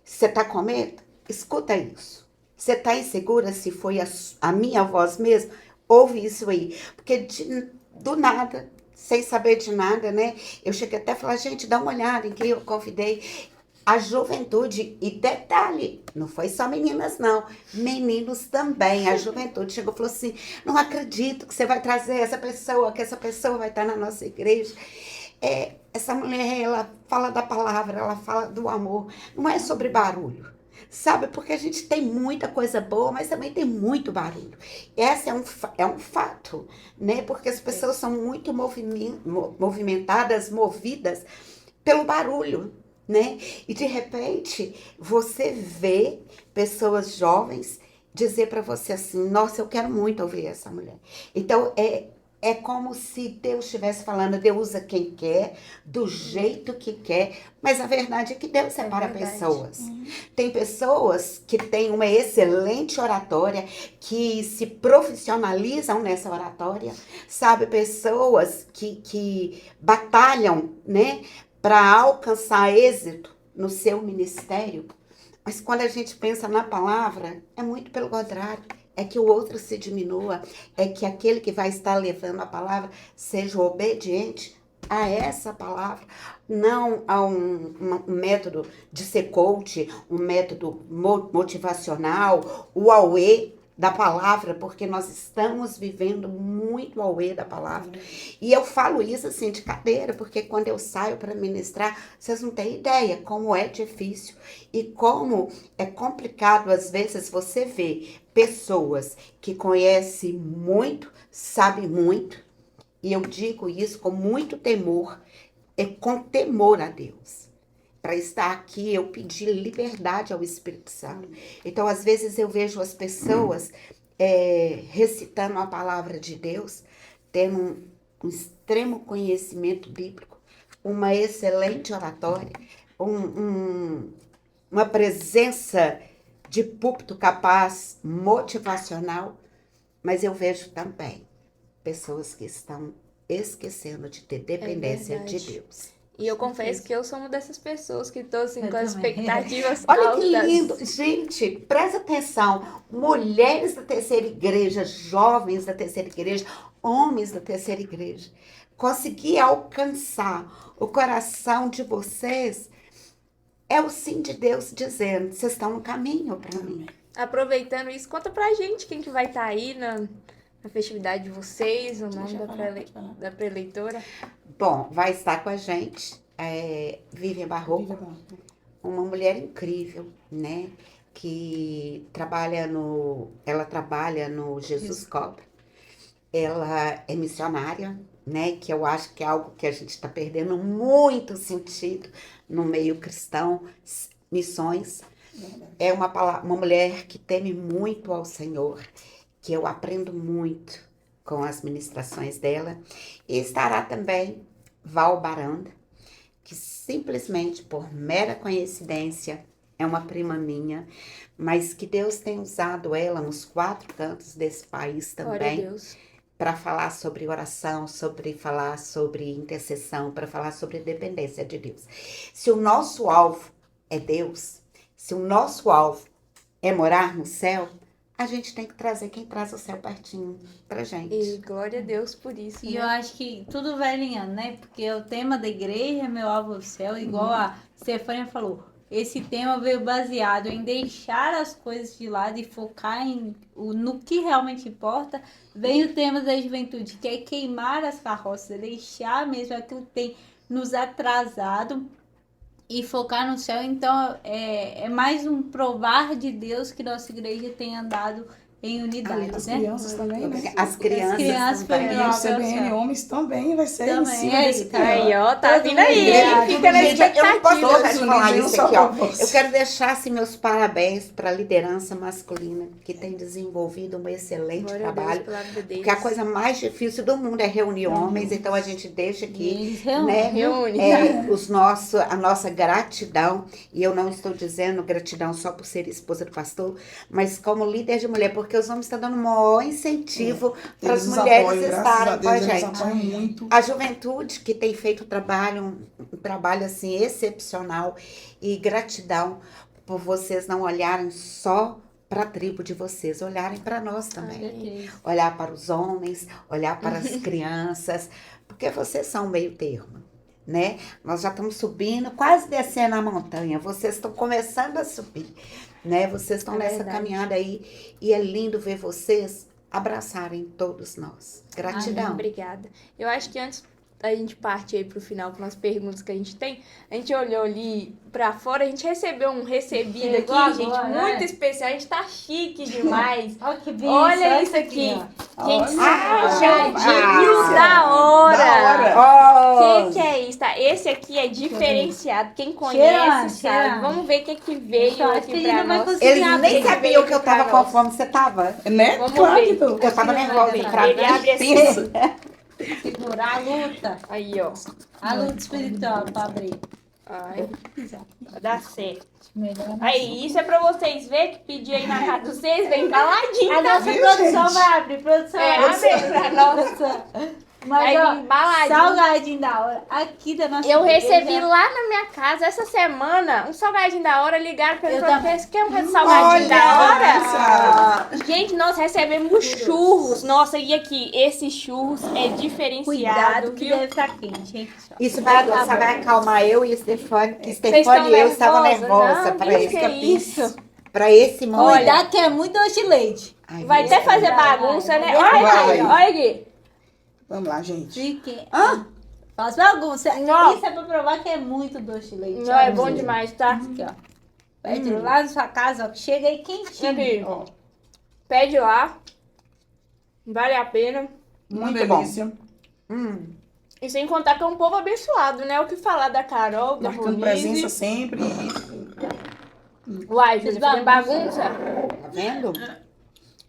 Você está com medo? Escuta isso. Você está insegura se foi a minha voz mesmo? Ouve isso aí. Porque do nada, sem saber de nada, né? Eu cheguei até a falar, gente, dá uma olhada em quem eu convidei. A juventude, e detalhe, não foi só meninas, não. Meninos também. A juventude chegou e falou assim: não acredito que você vai trazer essa pessoa, que essa pessoa vai estar na nossa igreja. Essa mulher, ela fala da palavra, ela fala do amor. Não é sobre barulho, sabe? Porque a gente tem muita coisa boa, mas também tem muito barulho. Essa é um fato, né? Porque as pessoas são muito movimentadas, movidas pelo barulho, né? E de repente você vê pessoas jovens dizer para você assim: nossa, eu quero muito ouvir essa mulher. Então é como se Deus estivesse falando: Deus usa quem quer, do jeito que quer, mas a verdade é que Deus separa pessoas. Tem pessoas que têm uma excelente oratória, que se profissionalizam nessa oratória, sabe? Pessoas que batalham, né, para alcançar êxito no seu ministério. Mas quando a gente pensa na palavra, é muito pelo contrário. É que o outro se diminua, é que aquele que vai estar levando a palavra seja obediente a essa palavra, não a um método de ser coach, um método motivacional, o auê da palavra, porque nós estamos vivendo muito auê da palavra. E eu falo isso assim de cadeira, porque quando eu saio para ministrar, vocês não têm ideia como é difícil e como é complicado às vezes você ver pessoas que conhecem muito, sabem muito, e eu digo isso com muito temor, com temor a Deus. Para estar aqui, eu pedi liberdade ao Espírito Santo. Então, às vezes, eu vejo as pessoas recitando a palavra de Deus, tendo um extremo conhecimento bíblico, uma excelente oratória, uma presença de púlpito capaz, motivacional, mas eu vejo também pessoas que estão esquecendo de ter dependência de Deus. E eu confesso que eu sou uma dessas pessoas que estou assim, com as também. expectativas Olha altas. que lindo! Gente, presta atenção. Mulheres da terceira igreja, jovens da terceira igreja, homens da terceira igreja. Conseguir alcançar o coração de vocês é o sim de Deus dizendo: vocês estão no caminho para mim. Aproveitando isso, conta pra gente quem que vai estar aí na festividade de vocês, o nome da preleitora. Bom, vai estar com a gente Vivian Barroco, uma mulher incrível, né? ela trabalha no Jesus Cop. Ela é missionária, né? Que eu acho que é algo que a gente está perdendo muito sentido no meio cristão, missões. É uma mulher que teme muito ao Senhor, que eu aprendo muito com as ministrações dela. E estará também Val Baranda, que simplesmente por mera coincidência é uma prima minha, mas que Deus tem usado ela nos 4 cantos desse país Glória a também Deus. para falar sobre oração, sobre falar sobre intercessão, para falar sobre dependência de Deus. Se o nosso alvo é Deus, se o nosso alvo é morar no céu, a gente tem que trazer quem traz o céu pertinho pra gente. E glória a Deus por isso. E né? eu acho que tudo vai alinhando, né? Porque o tema da igreja é meu alvo ao céu, igual a Stefania falou. Esse tema veio baseado em deixar as coisas de lado e focar no que realmente importa. Vem o tema da juventude, que é queimar as carroças, deixar mesmo aquilo que tem nos atrasado e focar no céu. Então, é mais um provar de Deus que nossa igreja tem andado em unidade, As né? crianças também, né? As crianças foi também. meu E o alvo ao CBN céu. Homens também vai ser em Também, cima aí, desse tá tema. Aí, ó, tá Todo vindo aí, mundo hein? ligado. Fica na Gente, eu não posso expectativa. deixar de falar Unidos em um isso só aqui, ó. propósito. Eu quero deixar assim, meus parabéns para a liderança masculina, que tem desenvolvido um excelente Glória a Deus trabalho. pela vida deles. Porque a coisa mais difícil do mundo é reunir homens, então a gente deixa E aqui, eles reúnem. né, Reúne. a nossa gratidão, e eu não estou dizendo gratidão só por ser esposa do pastor, mas como líder de mulher, porque os homens estão dando um maior incentivo para as Eles nos mulheres apoiam, graças a estarem com a Deus, eles gente. apoiam muito. A juventude que tem feito um trabalho assim excepcional, e gratidão por vocês não olharem só para a tribo de vocês, olharem para nós também. Olhar para os homens, olhar para as crianças, porque vocês são o meio termo, né? Nós já estamos subindo, quase descendo a montanha, vocês estão começando a subir, né? Vocês estão É nessa verdade. caminhada aí, e é lindo ver vocês abraçarem todos nós. Gratidão. Obrigada. Eu acho que antes da gente partir aí pro final com as perguntas que a gente tem, a gente olhou ali pra fora, a gente recebeu um recebido Chegou aqui, agora, gente, né? muito especial. A gente tá chique demais. Olha que bicho, Olha isso aqui. ó. Gente, Olha. salgadinho da Da hora. Oh! Que é isso, tá? Esse aqui é diferenciado. Quem conhece Cheirando, sabe. cheirando. Vamos ver o que veio Então, acho que aqui ele pra não vai nós. conseguir Eles abrir. nem sabiam que eu tava Pra com nós. fome, você tava? Né? Vamos Claro ver. que tô. Eu tava nervosa pra Ele abre assim. Isso. Segurar a luta. Aí, ó. A luta espiritual pra abrir. Ai, vai dar certo. Melhor. Aí, isso é pra vocês verem que pedir aí na casa de vocês, vem caladinho. A nossa Viu, produção gente? vai abrir. Produção É, vai abre pra nós. Mas, Aí, ó, embaladinho. salgadinho da hora. Aqui da nossa Eu igreja. recebi lá na minha casa essa semana um salgadinho da hora. Ligaram pra mim e Eu falaram: também. "Você quer um salgadinho da hora?" Olha! Gente, nós recebemos churros. Nossa, e aqui, esse churros é diferenciado, Cuidado que viu? deve estar quente, hein? Isso vai acalmar eu e Stefani, que Vocês estão Stefani e eu estava nervosa? nervosa Não, para que esse é isso? para esse momento. Cuidado que é muito doce de leite. Ai, Vai meu até Deus. fazer bagunça, né? Olha Vai. aqui, olha aqui. Vamos lá, gente. Fique. Hã? Faz bagunça. Não. Isso é pra provar que é muito doce de leite. Não, é ó. bom demais, tá? Aqui, ó. Pede lá na sua casa, ó. que Chega aí quentinho. Aqui, Ó, pede lá. Vale a pena. uma Muito bom. delícia. E sem contar que é um povo abençoado, né? O que falar da Carol, da Marcando presença Ronise. sempre. Uai, Júlia, fazendo bagunça. Tá vendo?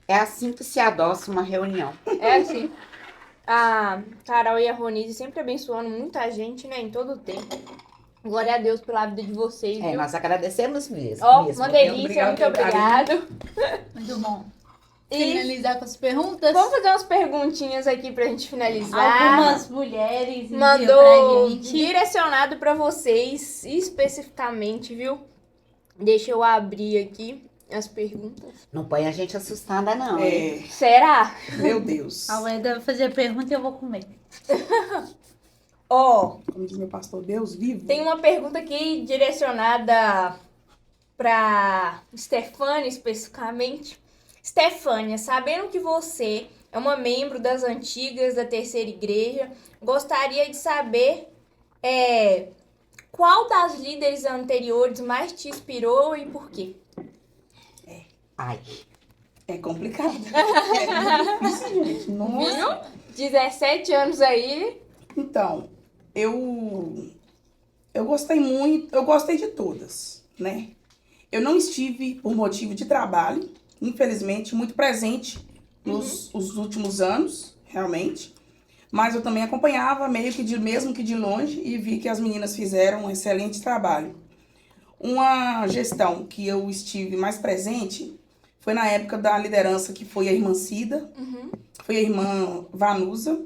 É assim que se adoça uma reunião. É assim. A Carol e a Ronise sempre abençoando muita gente, né? Em todo o tempo. Glória a Deus pela vida de vocês, É, viu? nós agradecemos mesmo. Ó, mesmo. uma delícia, Obrigado muito pelo carinho. obrigado. Muito bom. E Finalizar com as perguntas. vamos fazer umas perguntinhas aqui pra gente finalizar. Algumas mulheres enviam Mandou pra gente. direcionado pra vocês especificamente, viu? Deixa eu abrir aqui as perguntas. Não põe a gente assustada, não. É, Será? meu Deus. A Weda vai fazer a pergunta e eu vou comer. Ó, Como diz meu pastor, Deus vivo. tem uma pergunta aqui direcionada pra Stefânia especificamente. Stefânia, sabendo que você é uma membro das antigas da Terceira Igreja, gostaria de saber qual das líderes anteriores mais te inspirou e por quê? Ai, É complicado. É difícil, gente. Nossa. Viu? 17 anos aí. Então, eu gostei muito, eu gostei de todas, né? Eu não estive, por motivo de trabalho, infelizmente, muito presente nos os últimos anos, realmente. Mas eu também acompanhava, meio que mesmo que de longe, e vi que as meninas fizeram um excelente trabalho. Uma gestão que eu estive mais presente foi na época da liderança, que foi a irmã Cida, foi a irmã Vanusa.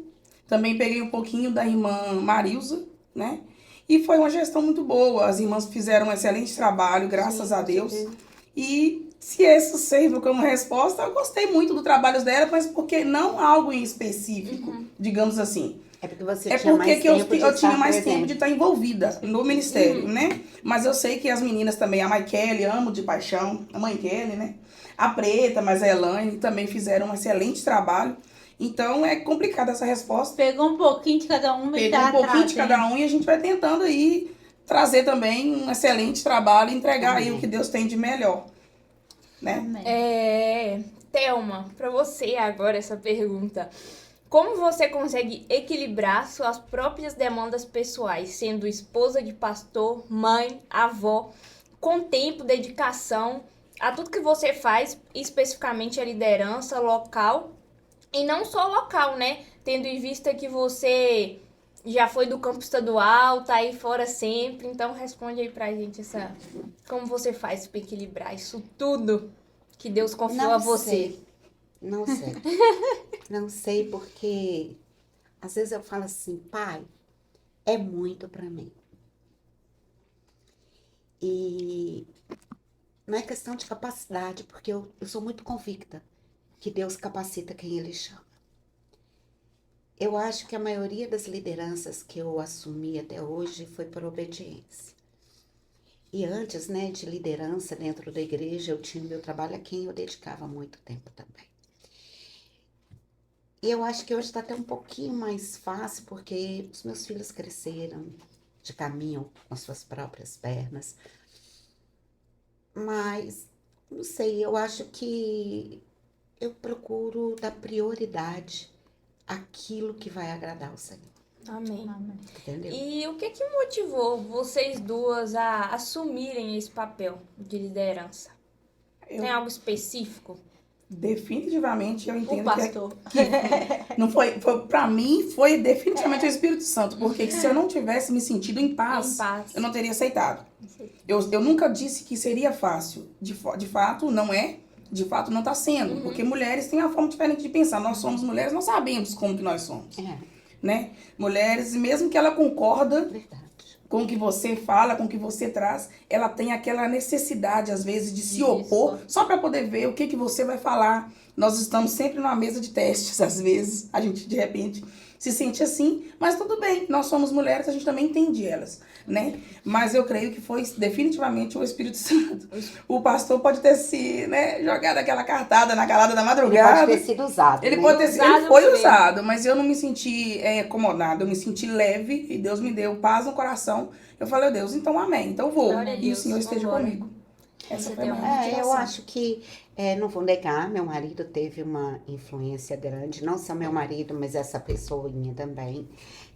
Também peguei um pouquinho da irmã Marilza, né? E foi uma gestão muito boa. As irmãs fizeram um excelente trabalho, graças a Deus. E se isso serve como resposta, eu gostei muito do trabalho dela, mas porque não algo em específico, digamos assim. é porque você É tinha porque mais que eu, tempo de eu tinha estar mais presente. tempo de estar envolvida no ministério, né? Mas eu sei que as meninas também, a Maikele, amo de paixão, a mãe Kelly, né? A Preta, mas a Elaine também fizeram um excelente trabalho. Então é complicada essa resposta. Pegou um pouquinho de cada um e Pegou tá um pouquinho de trazendo. cada um e a gente vai tentando aí trazer também um excelente trabalho e entregar aí Amém. o que Deus tem de melhor, né? Amém. Thelma, pra você agora essa pergunta. Como você consegue equilibrar suas próprias demandas pessoais, sendo esposa de pastor, mãe, avó, com tempo, dedicação a tudo que você faz, especificamente a liderança local, e não só local, né? Tendo em vista que você já foi do campo estadual, tá aí fora sempre, então responde aí pra gente como você faz pra equilibrar isso tudo que Deus confiou a você. Sei. Não sei. Não sei porque às vezes eu falo assim, pai, é muito pra mim. E não é questão de capacidade, porque eu sou muito convicta que Deus capacita quem Ele chama. Eu acho que a maioria das lideranças que eu assumi até hoje foi por obediência. E antes, né, de liderança dentro da igreja, eu tinha o meu trabalho a quem eu dedicava muito tempo também. E eu acho que hoje está até um pouquinho mais fácil, porque os meus filhos cresceram, de caminho com as suas próprias pernas. Mas, não sei, eu acho que eu procuro dar prioridade àquilo que vai agradar ao Senhor, Amém. Amém. entendeu? E o que motivou vocês duas a assumirem esse papel de liderança? Tem algo específico? Definitivamente eu O entendo pastor. não foi para mim foi definitivamente o Espírito Santo, porque se eu não tivesse me sentido em paz, Em paz. eu não teria aceitado. Eu nunca disse que seria fácil. De fato, não é. De fato, não está sendo. Porque mulheres têm uma forma diferente de pensar. Nós somos mulheres, nós sabemos como que nós somos. É, Né? Mulheres, mesmo que ela concorda verdade. com o que você fala, com o que você traz, ela tem aquela necessidade, às vezes, de se opor, só para poder ver o que, que você vai falar. Nós estamos sempre numa mesa de testes, às vezes, a gente, de repente, se sente assim, mas tudo bem, nós somos mulheres, a gente também entende elas, né? Mas eu creio que foi definitivamente o Espírito Santo. O pastor pode ter se, né, jogado aquela cartada na calada da Ele madrugada. pode ter sido usado, Ele né? pode ter sido, ele Usado foi por ele. usado, mas eu não me senti acomodada, eu me senti leve e Deus me deu paz no coração. Eu falei, Deus, então amém, então vou. Glória a E o Deus, Senhor esteja vambora. comigo. Essa Você foi a tem minha uma- Eu motivação. acho que, não vou negar, meu marido teve uma influência grande, não só meu marido, mas essa pessoinha também,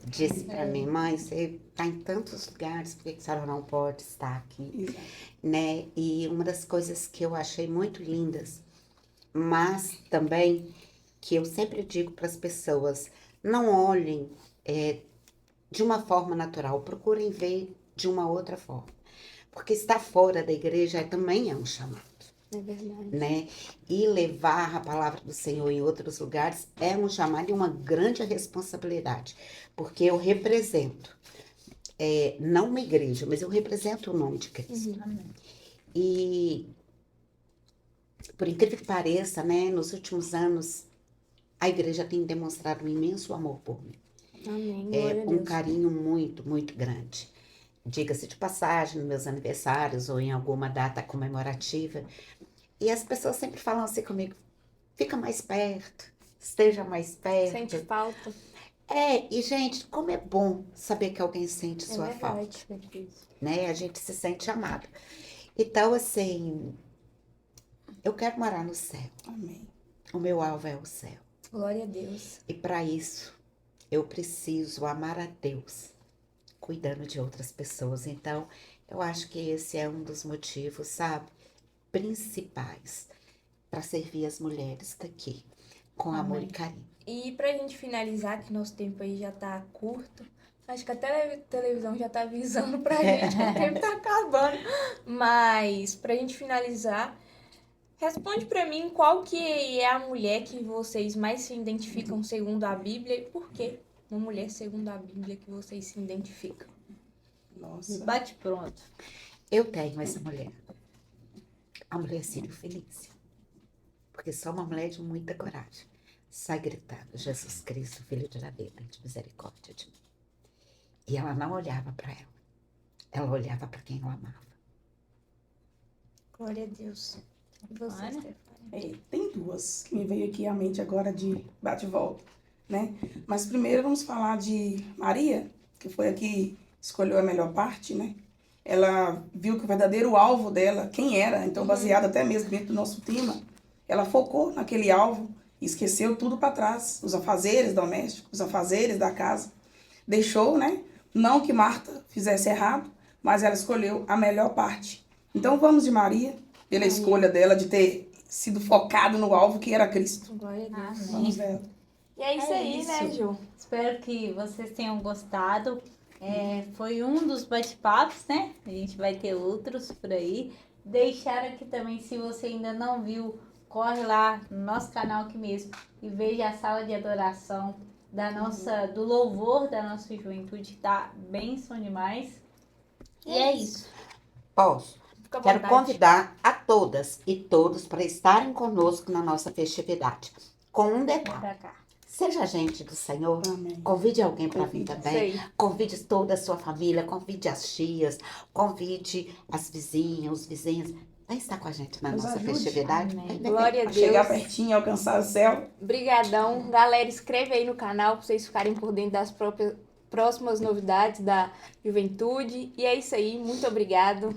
disse pra mim, mãe, você tá em tantos lugares, por que que a senhora não pode estar aqui? Exato. Né? E uma das coisas que eu achei muito lindas, mas também que eu sempre digo para as pessoas, não olhem de uma forma natural, procurem ver de uma outra forma. Porque estar fora da igreja também é um chamado, É verdade. né? E levar a palavra do Senhor em outros lugares é um chamado e uma grande responsabilidade. Porque eu represento, não uma igreja, mas eu represento o nome de Cristo. Amém. E, por incrível que pareça, né, nos últimos anos, a igreja tem demonstrado um imenso amor por mim. Amém. Glória a Um Deus. carinho muito, muito grande. Diga-se de passagem, nos meus aniversários ou em alguma data comemorativa. E as pessoas sempre falam assim comigo, fica mais perto, esteja mais perto. Sente falta. E gente, como é bom saber que alguém sente É sua falta, verdade. né? A gente se sente amado. Então, assim, Eu quero morar no céu. Amém. O meu alvo é o céu. Glória a Deus. E para isso, eu preciso amar a Deus, cuidando de outras pessoas. Então, eu acho que esse é um dos motivos, sabe, principais para servir as mulheres daqui, com amor e carinho. E pra gente finalizar, que nosso tempo aí já tá curto, acho que a televisão já tá avisando pra gente que o tempo tá acabando. Mas, pra gente finalizar, responde pra mim qual que é a mulher que vocês mais se identificam segundo a Bíblia e por quê? Uma mulher segundo a Bíblia que vocês se identificam. Nossa. Bate pronto. Eu tenho essa mulher, a mulher Sírio Felícia, porque sou uma mulher de muita coragem. Sai gritando, Jesus Cristo, Filho de Davi, tem de misericórdia de mim. E ela não olhava para ela olhava para quem ela amava. Glória a Deus. E você, Ana? Stefania? Tem duas que me veio aqui à mente agora de bate-volta, né? Mas primeiro vamos falar de Maria, que foi a que escolheu a melhor parte, né? Ela viu que o verdadeiro alvo dela, quem era, então baseado até mesmo dentro do nosso tema, ela focou naquele alvo e esqueceu tudo para trás, os afazeres domésticos, os afazeres da casa. Deixou, né? Não que Marta fizesse errado, mas ela escolheu a melhor parte. Então vamos de Maria, pela escolha dela de ter sido focada no alvo que era Cristo. Glória a Deus. Amém. Vamos ver. E é isso É aí, né, isso. Ju? Espero que vocês tenham gostado. Foi um dos bate-papos, né? A gente vai ter outros por aí. Deixar aqui também, se você ainda não viu, corre lá no nosso canal aqui mesmo e veja a sala de adoração do louvor da nossa juventude, tá bênção demais. E é isso. Posso? Fica à Quero vontade. convidar a todas e todos para estarem conosco na nossa festividade. Com um Vem detalhe. pra cá. Seja gente do Senhor, Amém. convide alguém para vir Isso também. aí. Convide toda a sua família, convide as tias, convide as vizinhas, os vizinhos. Vem estar com a gente na Nos nossa ajude. festividade. Amém. Vem, vem, Glória a Pra Deus. chegar pertinho e alcançar o céu. Brigadão. Galera, inscreve aí no canal pra vocês ficarem por dentro das próximas novidades da juventude. E é isso aí. Muito obrigado.